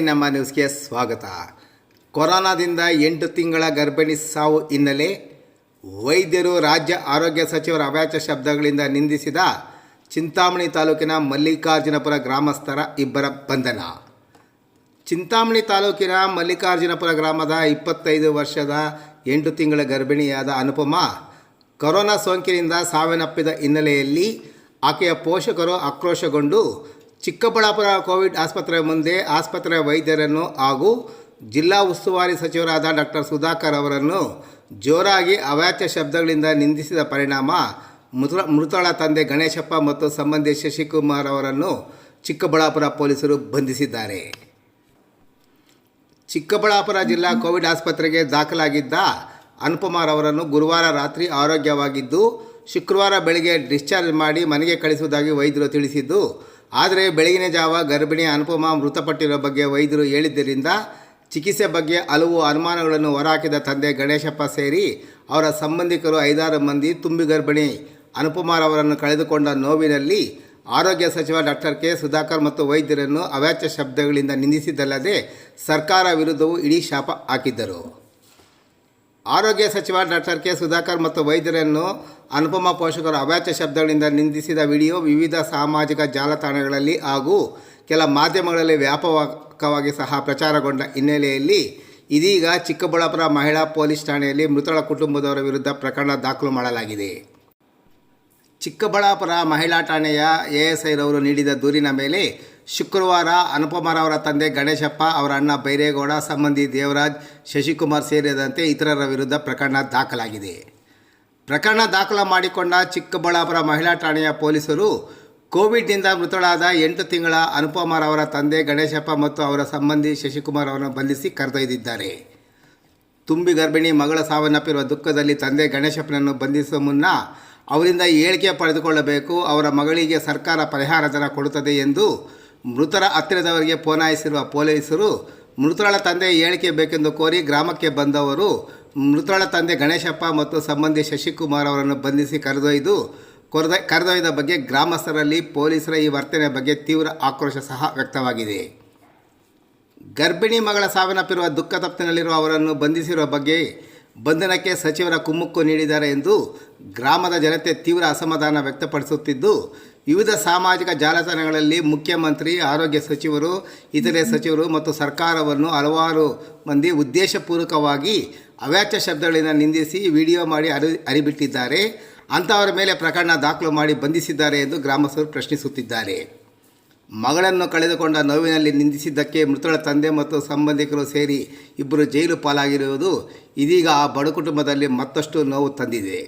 ನಮ್ಮ ನ್ಯೂಸ್ಗೆ ಸ್ವಾಗತ. ಕೊರೋನಾದಿಂದ 8 ತಿಂಗಳ ಗರ್ಭಿಣಿ ಸಾವು ಹಿನ್ನೆಲೆ ವೈದ್ಯರು ರಾಜ್ಯ ಆರೋಗ್ಯ ಸಚಿವರ ಅವಾಚ್ಯ ಶಬ್ದಗಳಿಂದ ನಿಂದಿಸಿದ ಚಿಂತಾಮಣಿ ತಾಲೂಕಿನ ಮಲ್ಲಿಕಾರ್ಜುನಪುರ ಗ್ರಾಮಸ್ಥರ 2 ಬಂಧನ. ಚಿಂತಾಮಣಿ ತಾಲೂಕಿನ ಮಲ್ಲಿಕಾರ್ಜುನಪುರ ಗ್ರಾಮದ 25 ವರ್ಷದ 8 ತಿಂಗಳ ಗರ್ಭಿಣಿಯಾದ ಅನುಪಮಾ ಕೊರೋನಾ ಸೋಂಕಿನಿಂದ ಸಾವನ್ನಪ್ಪಿದ ಹಿನ್ನೆಲೆಯಲ್ಲಿ ಆಕೆಯ ಪೋಷಕರು ಆಕ್ರೋಶಗೊಂಡು ಚಿಕ್ಕಬಳ್ಳಾಪುರ ಕೋವಿಡ್ ಆಸ್ಪತ್ರೆ ಮುಂದೆ ಆಸ್ಪತ್ರೆಯ ವೈದ್ಯರನ್ನು ಹಾಗೂ ಜಿಲ್ಲಾ ಉಸ್ತುವಾರಿ ಸಚಿವರಾದ ಡಾಕ್ಟರ್ ಸುಧಾಕರ್ ಅವರನ್ನು ಜೋರಾಗಿ ಅವಾಚ್ಯ ಶಬ್ದಗಳಿಂದ ನಿಂದಿಸಿದ ಪರಿಣಾಮ ಮೃತಳ ತಂದೆ ಗಣೇಶಪ್ಪ ಮತ್ತು ಸಂಬಂಧಿ ಶಶಿಕುಮಾರ್ ಅವರನ್ನು ಚಿಕ್ಕಬಳ್ಳಾಪುರ ಪೊಲೀಸರು ಬಂಧಿಸಿದ್ದಾರೆ. ಚಿಕ್ಕಬಳ್ಳಾಪುರ ಜಿಲ್ಲಾ ಕೋವಿಡ್ ಆಸ್ಪತ್ರೆಗೆ ದಾಖಲಾಗಿದ್ದ ಅನುಪಮಾರ್ ಅವರನ್ನು ಗುರುವಾರ ರಾತ್ರಿ ಆರೋಗ್ಯವಾಗಿದ್ದು ಶುಕ್ರವಾರ ಬೆಳಗ್ಗೆ ಡಿಸ್ಚಾರ್ಜ್ ಮಾಡಿ ಮನೆಗೆ ಕಳಿಸುವುದಾಗಿ ವೈದ್ಯರು ತಿಳಿಸಿದ್ದು, ಆದರೆ ಬೆಳಗಿನ ಜಾವ ಗರ್ಭಿಣಿ ಅನುಪಮಾ ಮೃತಪಟ್ಟಿರುವ ಬಗ್ಗೆ ವೈದ್ಯರು ಹೇಳಿದ್ದರಿಂದ ಚಿಕಿತ್ಸೆ ಬಗ್ಗೆ ಹಲವು ಅನುಮಾನಗಳನ್ನು ಹೊರಹಾಕಿದ ತಂದೆ ಗಣೇಶಪ್ಪ ಸೇರಿ ಅವರ ಸಂಬಂಧಿಕರು 5-6 ಮಂದಿ ತುಂಬಿ ಗರ್ಭಿಣಿ ಅನುಪಮಾರ್ ಅವರನ್ನು ಕಳೆದುಕೊಂಡ ನೋವಿನಲ್ಲಿ ಆರೋಗ್ಯ ಸಚಿವ ಡಾಕ್ಟರ್ ಕೆ ಸುಧಾಕರ್ ಮತ್ತು ವೈದ್ಯರನ್ನು ಅವಾಚ್ಯ ಶಬ್ದಗಳಿಂದ ನಿಂದಿಸಿದ್ದಲ್ಲದೆ ಸರ್ಕಾರ ವಿರುದ್ಧವೂ ಇಡೀ ಶಾಪ ಹಾಕಿದ್ದರು. ಆರೋಗ್ಯ ಸಚಿವ ಡಾಕ್ಟರ್ ಕೆ ಸುಧಾಕರ್ ಮತ್ತು ವೈದ್ಯರನ್ನು ಅನುಪಮಾ ಪೋಷಕರು ಅವಾಚ್ಯ ಶಬ್ದಗಳಿಂದ ನಿಂದಿಸಿದ ವಿಡಿಯೋ ವಿವಿಧ ಸಾಮಾಜಿಕ ಜಾಲತಾಣಗಳಲ್ಲಿ ಹಾಗೂ ಕೆಲ ಮಾಧ್ಯಮಗಳಲ್ಲಿ ವ್ಯಾಪಕವಾಗಿ ಸಹ ಪ್ರಚಾರಗೊಂಡ ಹಿನ್ನೆಲೆಯಲ್ಲಿ ಇದೀಗ ಚಿಕ್ಕಬಳ್ಳಾಪುರ ಮಹಿಳಾ ಪೊಲೀಸ್ ಠಾಣೆಯಲ್ಲಿ ಮೃತಳ ಕುಟುಂಬದವರ ವಿರುದ್ಧ ಪ್ರಕರಣ ದಾಖಲು ಮಾಡಲಾಗಿದೆ. ಚಿಕ್ಕಬಳ್ಳಾಪುರ ಮಹಿಳಾ ಠಾಣೆಯ ಎಎಸ್ಐರವರು ನೀಡಿದ ದೂರಿನ ಮೇಲೆ ಶುಕ್ರವಾರ ಅನುಪಮಾರವರ ತಂದೆ ಗಣೇಶಪ್ಪ, ಅವರ ಅಣ್ಣ ಬೈರೇಗೌಡ, ಸಂಬಂಧಿ ದೇವರಾಜ್, ಶಶಿಕುಮಾರ್ ಸೇರಿದಂತೆ ಇತರರ ವಿರುದ್ಧ ಪ್ರಕರಣ ದಾಖಲಾಗಿದೆ. ಪ್ರಕರಣ ದಾಖಲು ಮಾಡಿಕೊಂಡ ಚಿಕ್ಕಬಳ್ಳಾಪುರ ಮಹಿಳಾ ಠಾಣೆಯ ಪೊಲೀಸರು ಕೋವಿಡ್ನಿಂದ ಮೃತಳಾದ 8 ತಿಂಗಳ ಅನುಪಮಾರವರ ತಂದೆ ಗಣೇಶಪ್ಪ ಮತ್ತು ಅವರ ಸಂಬಂಧಿ ಶಶಿಕುಮಾರ್ ಅವರನ್ನು ಬಂಧಿಸಿ ಕರೆದೊಯ್ದಿದ್ದಾರೆ. ತುಂಬಿ ಗರ್ಭಿಣಿ ಮಗಳ ಸಾವನ್ನಪ್ಪಿರುವ ದುಃಖದಲ್ಲಿ ತಂದೆ ಗಣೇಶಪ್ಪನನ್ನು ಬಂಧಿಸುವ ಮುನ್ನ ಅವರಿಂದ ಹೇಳಿಕೆ ಪಡೆದುಕೊಳ್ಳಬೇಕು. ಅವರ ಮಗಳಿಗೆ ಸರ್ಕಾರ ಪರಿಹಾರ ಧನ ಕೊಡುತ್ತದೆ ಎಂದು ಮೃತರ ಹತ್ತಿರದವರಿಗೆ ಪೋನಾಯಿಸಿರುವ ಪೊಲೀಸರು ಮೃತಳ ತಂದೆ ಹೇಳಿಕೆ ಬೇಕೆಂದು ಕೋರಿ ಗ್ರಾಮಕ್ಕೆ ಬಂದವರು ಮೃತಳ ತಂದೆ ಗಣೇಶಪ್ಪ ಮತ್ತು ಸಂಬಂಧಿ ಶಶಿಕುಮಾರ್ ಅವರನ್ನು ಬಂಧಿಸಿ ಕರೆದೊಯ್ದ ಬಗ್ಗೆ ಗ್ರಾಮಸ್ಥರಲ್ಲಿ ಪೊಲೀಸರ ಈ ವರ್ತನೆ ಬಗ್ಗೆ ತೀವ್ರ ಆಕ್ರೋಶ ಸಹ ವ್ಯಕ್ತವಾಗಿದೆ. ಗರ್ಭಿಣಿ ಮಗಳ ಸಾವನ್ನಪ್ಪಿರುವ ದುಃಖ ತಪ್ಪಿನಲ್ಲಿರುವ ಅವರನ್ನು ಬಂಧಿಸಿರುವ ಬಗ್ಗೆ ಬಂಧನಕ್ಕೆ ಸಚಿವರ ಕುಮ್ಮಕ್ಕು ನೀಡಿದ್ದಾರೆ ಎಂದು ಗ್ರಾಮದ ಜನತೆ ತೀವ್ರ ಅಸಮಾಧಾನ ವ್ಯಕ್ತಪಡಿಸುತ್ತಿದ್ದು, ವಿವಿಧ ಸಾಮಾಜಿಕ ಜಾಲತಾಣಗಳಲ್ಲಿ ಮುಖ್ಯಮಂತ್ರಿ, ಆರೋಗ್ಯ ಸಚಿವರು, ಇತರೆ ಸಚಿವರು ಮತ್ತು ಸರ್ಕಾರವನ್ನು ಹಲವಾರು ಮಂದಿ ಉದ್ದೇಶಪೂರ್ವಕವಾಗಿ ಅವಾಚ್ಯ ಶಬ್ದಗಳಿಂದ ನಿಂದಿಸಿ ವಿಡಿಯೋ ಮಾಡಿ ಹರಿಬಿಟ್ಟಿದ್ದಾರೆ. ಅಂಥವರ ಮೇಲೆ ಪ್ರಕರಣ ದಾಖಲು ಮಾಡಿ ಬಂಧಿಸಿದ್ದಾರೆ ಎಂದು ಗ್ರಾಮಸ್ಥರು ಪ್ರಶ್ನಿಸುತ್ತಿದ್ದಾರೆ. ಮಗಳನ್ನು ಕಳೆದುಕೊಂಡ ನೋವಿನಲ್ಲಿ ನಿಂದಿಸಿದ್ದಕ್ಕೆ ಮೃತಳ ತಂದೆ ಮತ್ತು ಸಂಬಂಧಿಕರು ಸೇರಿ 2 ಜೈಲು ಪಾಲಾಗಿರುವುದು ಇದೀಗ ಆ ಬಡ ಕುಟುಂಬದಲ್ಲಿ ಮತ್ತಷ್ಟು ನೋವು ತಂದಿದೆ.